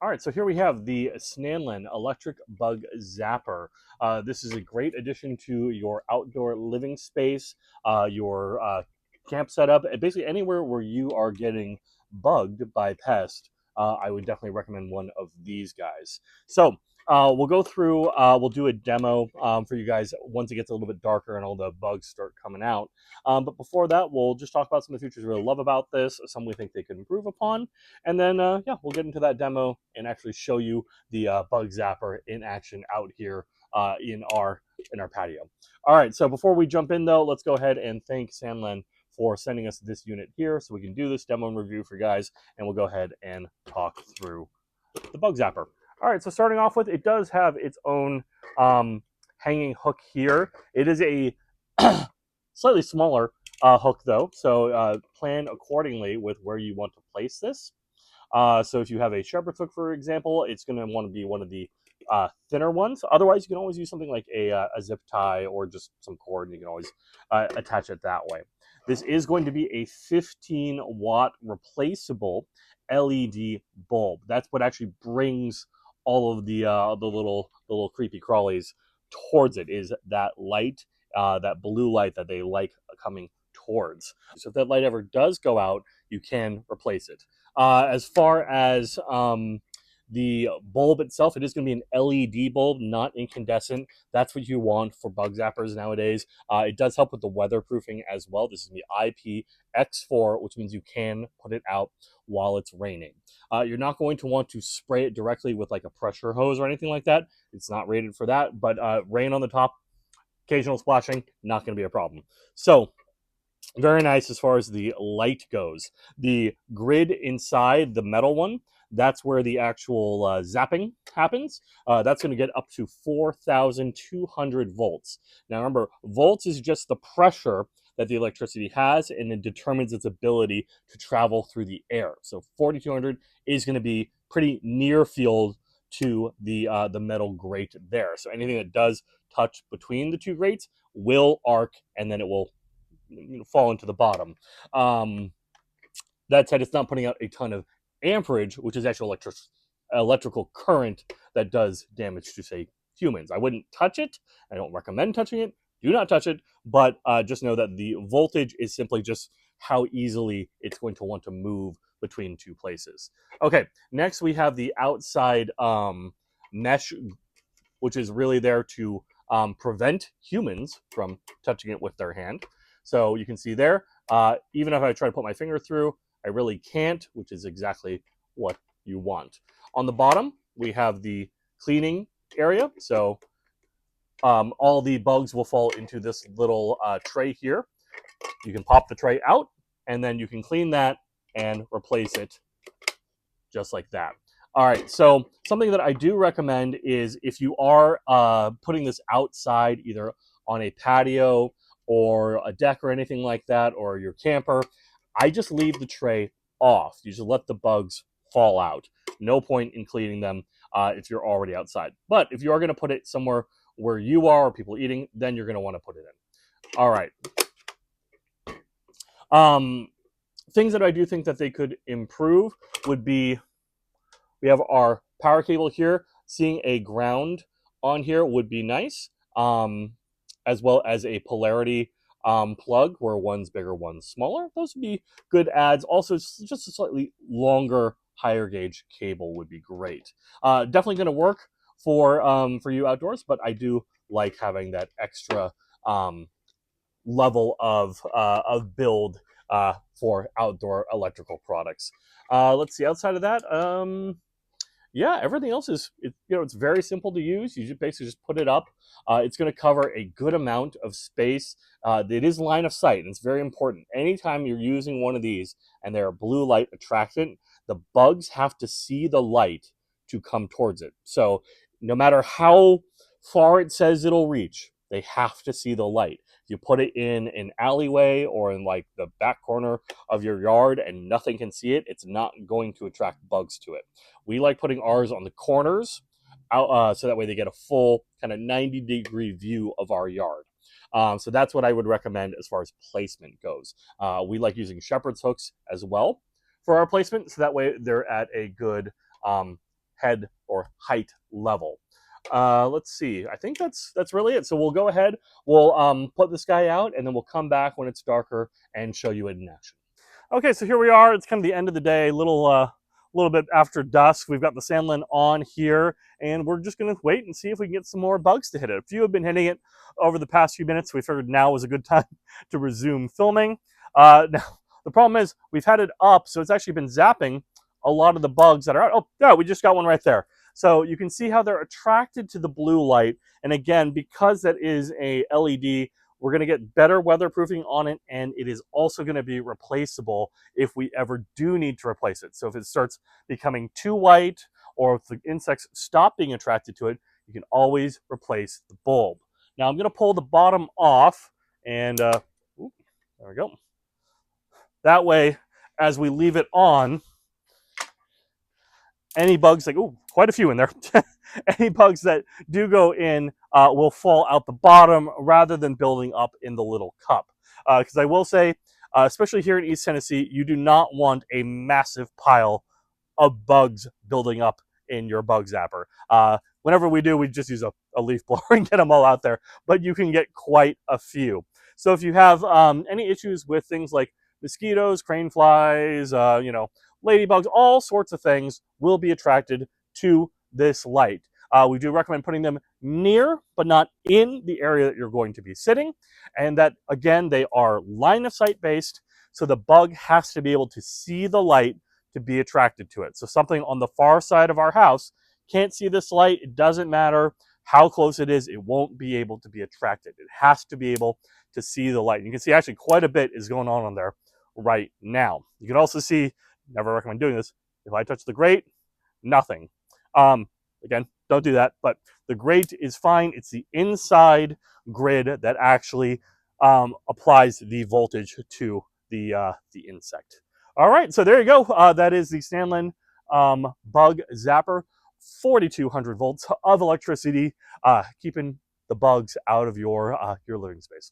All right, so here we have the Snanlen Electric Bug Zapper. This is a great addition to your outdoor living space, your camp setup, and basically anywhere where you are getting bugged by pests. I would definitely recommend one of these guys. So we'll go through, we'll do a demo for you guys once it gets a little bit darker and all the bugs start coming out. But before that, we'll just talk about some of the features we really love about this, some we think they could improve upon, and then, yeah, we'll get into that demo and actually show you the bug zapper in action out here in our patio. All right, so before we jump in, though, let's go ahead and thank Snanlen for sending us this unit here so we can do this demo and review for you guys, and we'll go ahead and talk through the bug zapper. All right, so starting off with, it does have its own hanging hook here. It is a slightly smaller hook, though, so plan accordingly with where you want to place this. So if you have a shepherd's hook, for example, it's going to want to be one of the thinner ones. Otherwise, you can always use something like a zip tie or just some cord, and you can always attach it that way. This is going to be a 15-watt replaceable LED bulb. That's what actually brings all of the little creepy crawlies towards it, is that light, that blue light that they like coming towards. So if that light ever does go out, you can replace it. As far as the bulb itself, it is going to be an LED bulb, not incandescent. That's what you want for bug zappers nowadays. It does help with the weatherproofing as well. This is going to be IPX4, which means you can put it out while it's raining. You're not going to want to spray it directly with like a pressure hose or anything like that. It's not rated for that, but rain on the top, occasional splashing, not going to be a problem. So very nice as far as the light goes. The grid inside the metal one, that's where the actual zapping happens. That's going to get up to 4,200 volts. Now remember, volts is just the pressure that the electricity has, and it determines its ability to travel through the air. So 4,200 is going to be pretty near field to the metal grate there. So anything that does touch between the two grates will arc, and then it will fall into the bottom. That said, it's not putting out a ton of amperage, which is actual electrical current that does damage to, say, humans. I wouldn't touch it. I don't recommend touching it. Do not touch it. But just know that the voltage is simply just how easily it's going to want to move between two places. Okay, next we have the outside mesh, which is really there to prevent humans from touching it with their hand. So you can see there, even if I try to put my finger through, I really can't, which is exactly what you want. On the bottom, we have the cleaning area. So all the bugs will fall into this little tray here. You can pop the tray out, and then you can clean that and replace it just like that. All right, so something that I do recommend is if you are putting this outside, either on a patio or a deck or anything like that, or your camper, I just leave the tray off. You just let the bugs fall out. No point in cleaning them if you're already outside. But if you are going to put it somewhere where you are or people eating, then you're going to want to put it in. All right. Things that I do think that they could improve would be, we have our power cable here. Seeing a ground on here would be nice, as well as a polarity plug where one's bigger, one's smaller. Those would be good adds. Also, just a slightly longer, higher gauge cable would be great. Definitely going to work for you outdoors, but I do like having that extra level of build for outdoor electrical products. Let's see. Outside of that, yeah, everything else is, it's very simple to use. You just basically just put it up. It's going to cover a good amount of space. It is line of sight, and it's very important. Anytime you're using one of these and they're blue light attractant, the bugs have to see the light to come towards it. So no matter how far it says it'll reach, they have to see the light. If you put it in an alleyway or in like the back corner of your yard and nothing can see it, it's not going to attract bugs to it. We like putting ours on the corners out, so that way they get a full kind of 90-degree view of our yard. So that's what I would recommend as far as placement goes. We like using shepherd's hooks as well for our placement, so that way they're at a good head or height level. Let's see. I think that's really it. So we'll go ahead. We'll put this guy out, and then we'll come back when it's darker and show you it in action. Okay, so here we are. It's kind of the end of the day, little bit after dusk. We've got the Snanlen on here, and we're just going to wait and see if we can get some more bugs to hit it. A few have been hitting it over the past few minutes. We figured now was a good time to resume filming. Now, the problem is we've had it up, so it's actually been zapping a lot of the bugs that are out. Oh, yeah, we just got one right there. So you can see how they're attracted to the blue light. And again, because that is a LED, we're going to get better weatherproofing on it, and it is also going to be replaceable if we ever do need to replace it. So if it starts becoming too white, or if the insects stop being attracted to it, you can always replace the bulb. Now I'm going to pull the bottom off, and there we go. That way, as we leave it on, any bugs, like, oh, quite a few in there. Any bugs that do go in will fall out the bottom rather than building up in the little cup. Because I will say, especially here in East Tennessee, you do not want a massive pile of bugs building up in your bug zapper. Whenever we do, we just use a leaf blower and get them all out there, but you can get quite a few. So if you have any issues with things like mosquitoes, crane flies, ladybugs, all sorts of things will be attracted to this light. We do recommend putting them near, but not in the area that you're going to be sitting. And that, again, they are line of sight based, so the bug has to be able to see the light to be attracted to it. So something on the far side of our house can't see this light. It doesn't matter how close it is, it won't be able to be attracted. It has to be able to see the light. And you can see actually quite a bit is going on there right now. You can also see, never recommend doing this, if I touch the grate, nothing. Again, don't do that, but the grate is fine. It's the inside grid that actually applies the voltage to the insect. All right, so there you go. That is the Snanlen Bug Zapper, 4,200 volts of electricity, keeping the bugs out of your living space.